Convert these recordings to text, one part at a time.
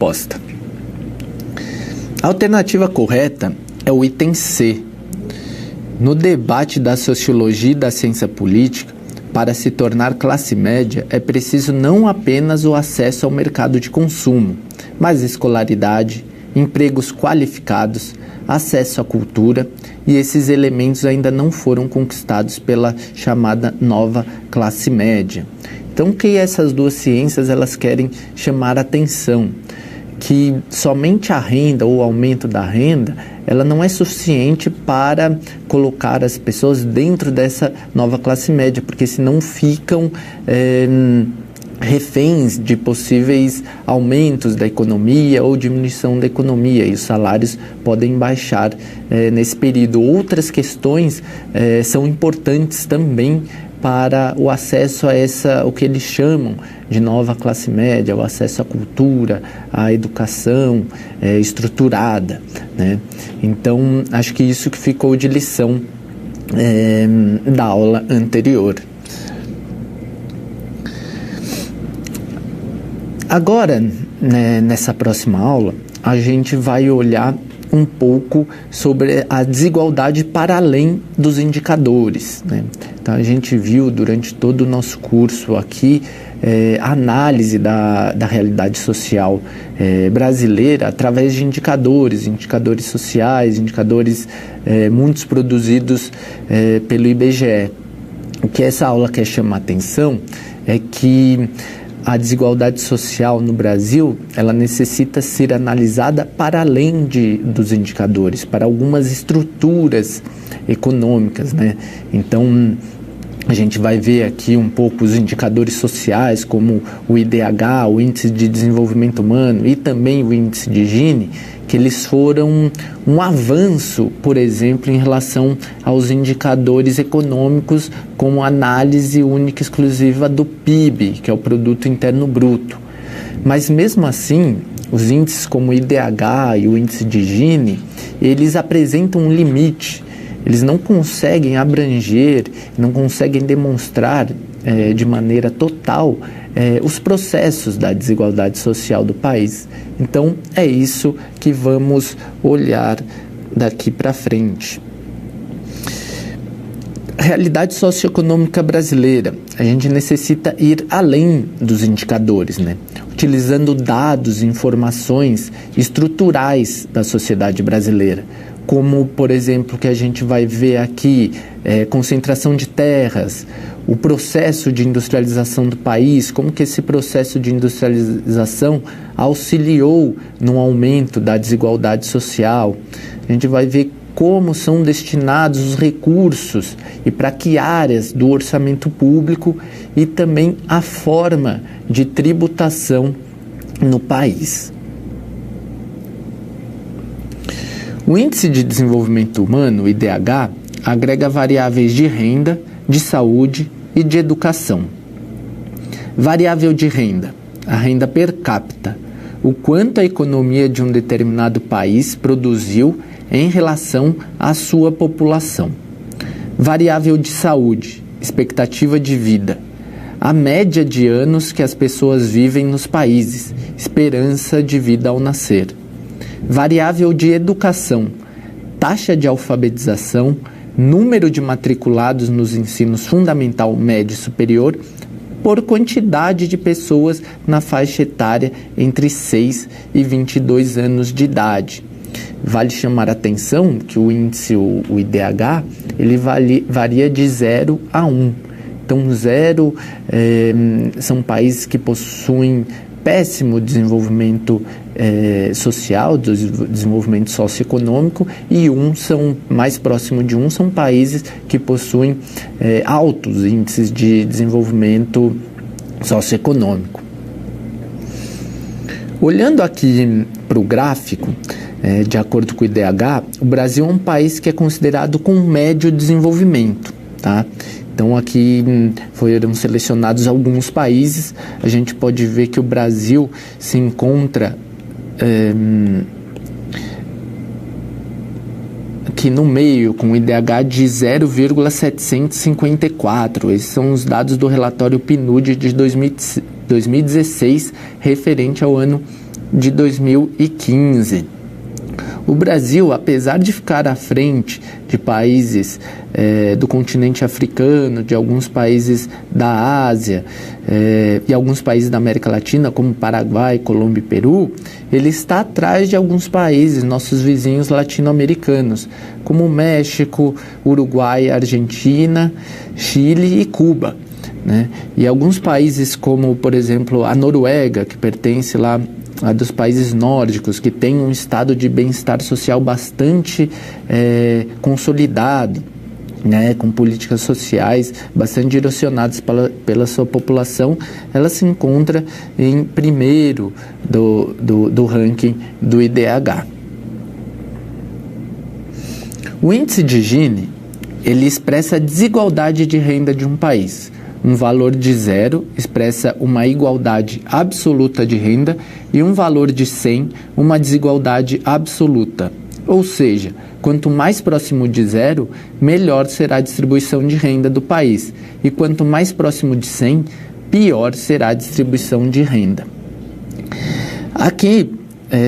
resposta. A alternativa correta é o item C. No debate da sociologia e da ciência política, para se tornar classe média, é preciso não apenas o acesso ao mercado de consumo, mas escolaridade, empregos qualificados, acesso à cultura, e esses elementos ainda não foram conquistados pela chamada nova classe média. Então, que essas duas ciências elas querem chamar a atenção, que somente a renda ou o aumento da renda, ela não é suficiente para colocar as pessoas dentro dessa nova classe média, porque senão ficam reféns de possíveis aumentos da economia ou diminuição da economia, e os salários podem baixar nesse período. Outras questões são importantes também para o acesso a o que eles chamam de nova classe média, o acesso à cultura, à educação estruturada, né? Então, acho que isso que ficou de lição da aula anterior. Agora, né, nessa próxima aula, a gente vai olhar um pouco sobre a desigualdade para além dos indicadores, né? Então, a gente viu durante todo o nosso curso aqui a análise da realidade social brasileira através de indicadores sociais, indicadores muitos produzidos pelo IBGE. O que essa aula quer chamar a atenção é que a desigualdade social no Brasil, ela necessita ser analisada para além dos indicadores, para algumas estruturas econômicas, né? Então, a gente vai ver aqui um pouco os indicadores sociais, como o IDH, o Índice de Desenvolvimento Humano, e também o Índice de Gini, que eles foram um avanço, por exemplo, em relação aos indicadores econômicos, como a análise única e exclusiva do PIB, que é o Produto Interno Bruto. Mas mesmo assim, os índices como o IDH e o Índice de Gini, eles apresentam um limite. Eles não conseguem abranger, não conseguem demonstrar de maneira total os processos da desigualdade social do país. Então, é isso que vamos olhar daqui para frente. Realidade socioeconômica brasileira. A gente necessita ir além dos indicadores, né? Utilizando dados e informações estruturais da sociedade brasileira, como, por exemplo, que a gente vai ver aqui, concentração de terras, o processo de industrialização do país, como que esse processo de industrialização auxiliou no aumento da desigualdade social. A gente vai ver como são destinados os recursos e para que áreas do orçamento público, e também a forma de tributação no país. O Índice de Desenvolvimento Humano, o IDH, agrega variáveis de renda, de saúde e de educação. Variável de renda, a renda per capita, o quanto a economia de um determinado país produziu em relação à sua população. Variável de saúde, expectativa de vida, a média de anos que as pessoas vivem nos países, esperança de vida ao nascer. Variável de educação, taxa de alfabetização, número de matriculados nos ensinos fundamental, médio e superior, por quantidade de pessoas na faixa etária entre 6 e 22 anos de idade. Vale chamar a atenção que o índice, o IDH, ele varia de 0 a 1. Então, 0 são países que possuem péssimo desenvolvimento social, desenvolvimento socioeconômico, e mais próximo de 1 são países que possuem altos índices de desenvolvimento socioeconômico. Olhando aqui para o gráfico, de acordo com o IDH, o Brasil é um país que é considerado com médio desenvolvimento, tá? Então, aqui foram selecionados alguns países. A gente pode ver que o Brasil se encontra aqui no meio, com o IDH de 0,754. Esses são os dados do relatório PNUD de 2016, referente ao ano de 2015. O Brasil, apesar de ficar à frente de países do continente africano, de alguns países da Ásia e alguns países da América Latina, como Paraguai, Colômbia e Peru, ele está atrás de alguns países, nossos vizinhos latino-americanos, como México, Uruguai, Argentina, Chile e Cuba, né? E alguns países como, por exemplo, a Noruega, que pertence lá a dos países nórdicos, que tem um estado de bem-estar social bastante consolidado, né, com políticas sociais bastante direcionadas pela sua população, ela se encontra em primeiro do ranking do IDH. O índice de Gini, ele expressa a desigualdade de renda de um país. Um valor de 0 expressa uma igualdade absoluta de renda e um valor de 100, uma desigualdade absoluta. Ou seja, quanto mais próximo de 0, melhor será a distribuição de renda do país. E quanto mais próximo de 100, pior será a distribuição de renda. Aqui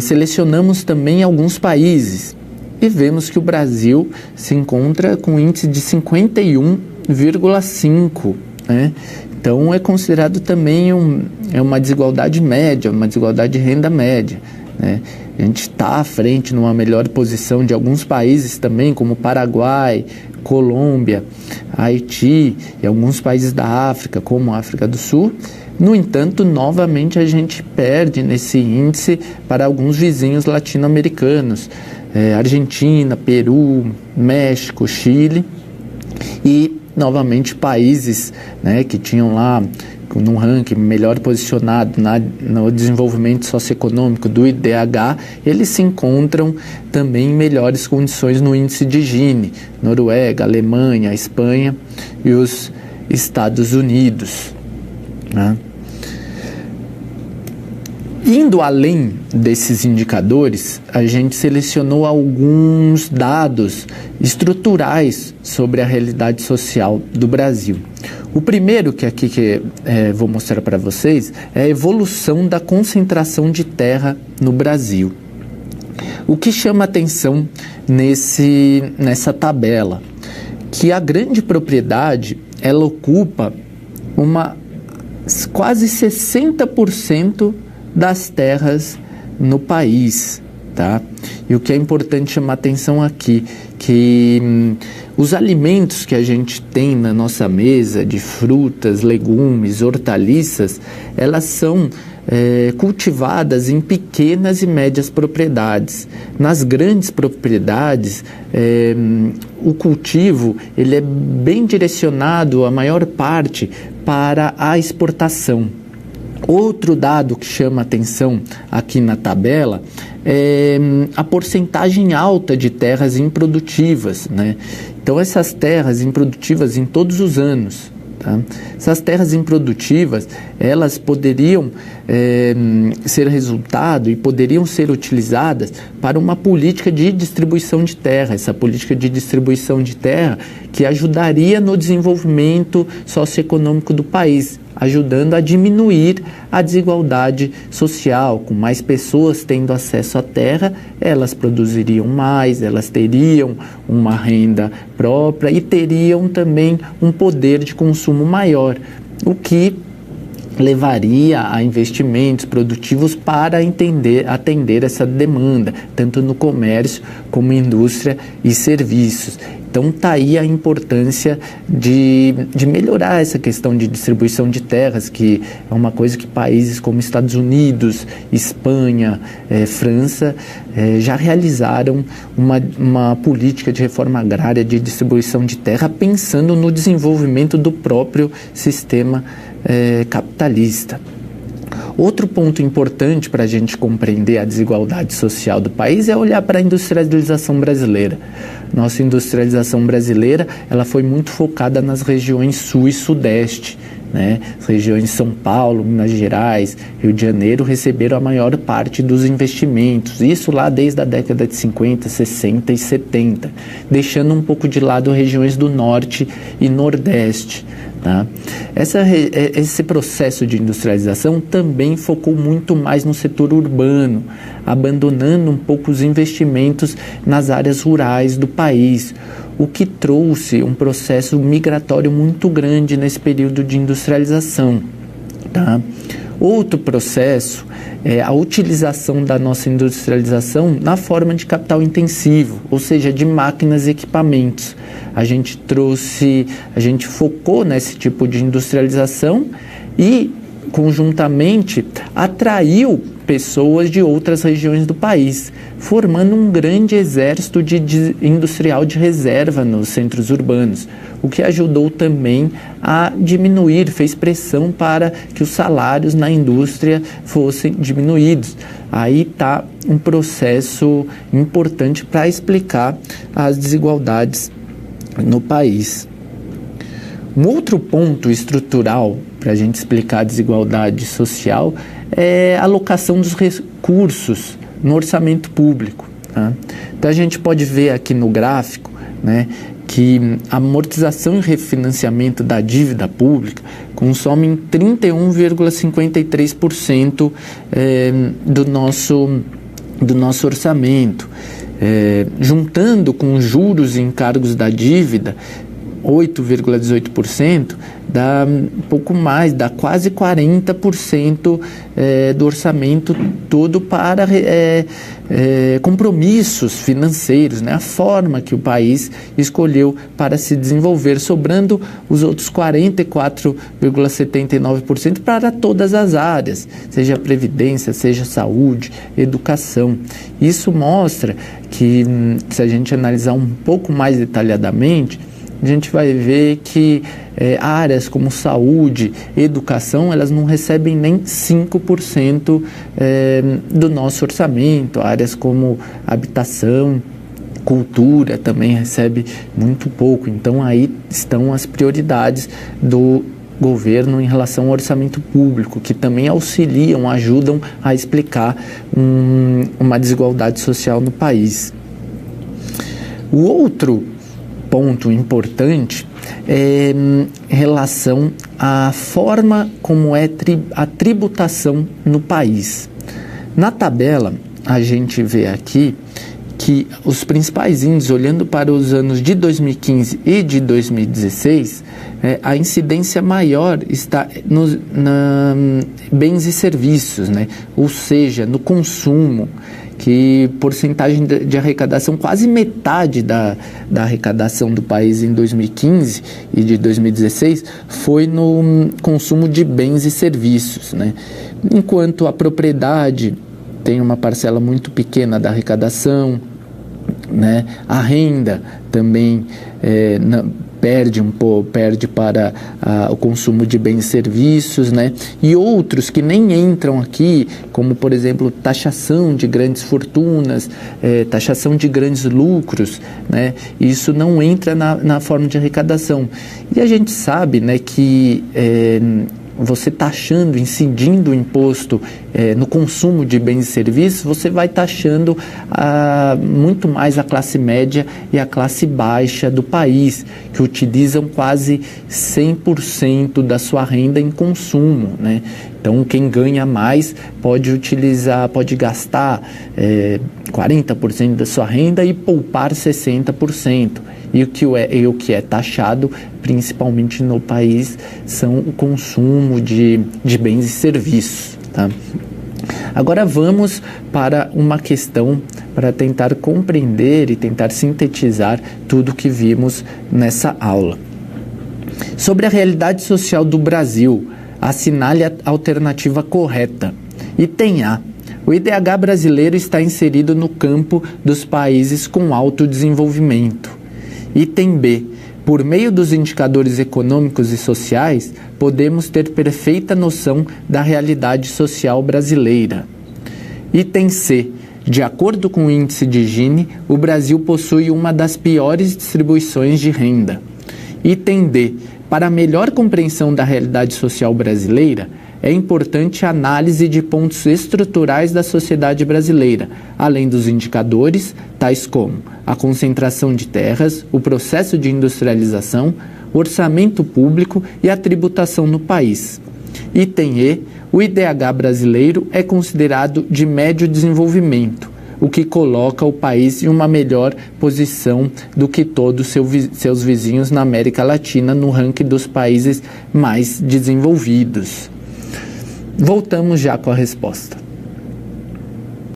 selecionamos também alguns países e vemos que o Brasil se encontra com um índice de 51,5. Né? Então é considerado também uma desigualdade média, uma desigualdade de renda média, né? A gente está à frente numa melhor posição de alguns países também, como Paraguai, Colômbia, Haiti e alguns países da África, como a África do Sul. No entanto, novamente a gente perde nesse índice para alguns vizinhos latino-americanos, Argentina, Peru, México, Chile e novamente países, né, que tinham lá num ranking melhor posicionado no desenvolvimento socioeconômico do IDH, eles se encontram também em melhores condições no índice de Gini, Noruega, Alemanha, Espanha e os Estados Unidos, né? Indo além desses indicadores, a gente selecionou alguns dados estruturais sobre a realidade social do Brasil. O primeiro que vou mostrar para vocês é a evolução da concentração de terra no Brasil. O que chama atenção nessa tabela? Que a grande propriedade, ela ocupa quase 60% das terras no país, tá? E o que é importante chamar atenção aqui, que os alimentos que a gente tem na nossa mesa, de frutas, legumes, hortaliças, elas são cultivadas em pequenas e médias propriedades. Nas grandes propriedades, o cultivo ele é bem direcionado, a maior parte, para a exportação. Outro dado que chama atenção aqui na tabela é a porcentagem alta de terras improdutivas, né? Então, essas terras improdutivas em todos os anos, tá? Essas terras improdutivas, elas poderiam ser resultado e poderiam ser utilizadas para uma política de distribuição de terra. Essa política de distribuição de terra que ajudaria no desenvolvimento socioeconômico do país, ajudando a diminuir a desigualdade social. Com mais pessoas tendo acesso à terra, elas produziriam mais, elas teriam uma renda própria e teriam também um poder de consumo maior, o que levaria a investimentos produtivos para atender essa demanda, tanto no comércio como indústria e serviços. Então está aí a importância de melhorar essa questão de distribuição de terras, que é uma coisa que países como Estados Unidos, Espanha, França já realizaram uma política de reforma agrária de distribuição de terra, pensando no desenvolvimento do próprio sistema capitalista. Outro ponto importante para a gente compreender a desigualdade social do país é olhar para a industrialização brasileira. Nossa industrialização brasileira, ela foi muito focada nas regiões sul e sudeste, né? As regiões de São Paulo, Minas Gerais, Rio de Janeiro receberam a maior parte dos investimentos, isso lá desde a década de 50, 60 e 70, deixando um pouco de lado regiões do norte e nordeste, Tá? Esse processo de industrialização também focou muito mais no setor urbano, abandonando um pouco os investimentos nas áreas rurais do país, o que trouxe um processo migratório muito grande nesse período de industrialização. Tá? Outro processo é a utilização da nossa industrialização na forma de capital intensivo, ou seja, de máquinas e equipamentos. A gente focou nesse tipo de industrialização e, conjuntamente, atraiu pessoas de outras regiões do país, formando um grande exército industrial de reserva nos centros urbanos, o que ajudou também a diminuir, fez pressão para que os salários na indústria fossem diminuídos. Aí está um processo importante para explicar as desigualdades no país. Um outro ponto estrutural para a gente explicar a desigualdade social é a alocação dos recursos no orçamento público. Tá? Então a gente pode ver aqui no gráfico, né, que a amortização e refinanciamento da dívida pública consomem 31,53% do nosso orçamento. Juntando com os juros e encargos da dívida, 8,18%, dá um pouco mais, dá quase 40% do orçamento todo para compromissos financeiros, né? A forma que o país escolheu para se desenvolver, sobrando os outros 44,79% para todas as áreas, seja previdência, seja saúde, educação. Isso mostra que, se a gente analisar um pouco mais detalhadamente, a gente vai ver que áreas como saúde, educação, elas não recebem nem 5% do nosso orçamento. Áreas como habitação, cultura também recebe muito pouco. Então aí estão as prioridades do governo em relação ao orçamento público, que também auxiliam, ajudam a explicar uma desigualdade social no país. O outro ponto importante é em relação à forma como é a tributação no país. Na tabela, a gente vê aqui que os principais índices, olhando para os anos de 2015 e de 2016, a incidência maior está nos bens e serviços, né? Ou seja, no consumo, que porcentagem de arrecadação, quase metade da arrecadação do país em 2015 e de 2016 foi no consumo de bens e serviços, né? Enquanto a propriedade tem uma parcela muito pequena da arrecadação, né? A renda também perde para o consumo de bens e serviços, né? E outros que nem entram aqui, como por exemplo taxação de grandes fortunas, taxação de grandes lucros, né? Isso não entra na forma de arrecadação. E a gente sabe, né, que você taxando, incidindo o imposto no consumo de bens e serviços, você vai taxando muito mais a classe média e a classe baixa do país, que utilizam quase 100% da sua renda em consumo, né? Então, quem ganha mais pode gastar 40% da sua renda e poupar 60%. E o que é taxado, principalmente no país, são o consumo de bens e serviços. Tá? Agora vamos para uma questão para tentar compreender e tentar sintetizar tudo o que vimos nessa aula. Sobre a realidade social do Brasil, assinale a alternativa correta. Item A. O IDH brasileiro está inserido no campo dos países com alto desenvolvimento. Item B. Por meio dos indicadores econômicos e sociais, podemos ter perfeita noção da realidade social brasileira. Item C. De acordo com o índice de Gini, o Brasil possui uma das piores distribuições de renda. Item D. Para melhor compreensão da realidade social brasileira, é importante a análise de pontos estruturais da sociedade brasileira, além dos indicadores, tais como a concentração de terras, o processo de industrialização, orçamento público e a tributação no país. Item E, o IDH brasileiro é considerado de médio desenvolvimento, o que coloca o país em uma melhor posição do que todos seus vizinhos na América Latina no ranking dos países mais desenvolvidos. Voltamos já com a resposta.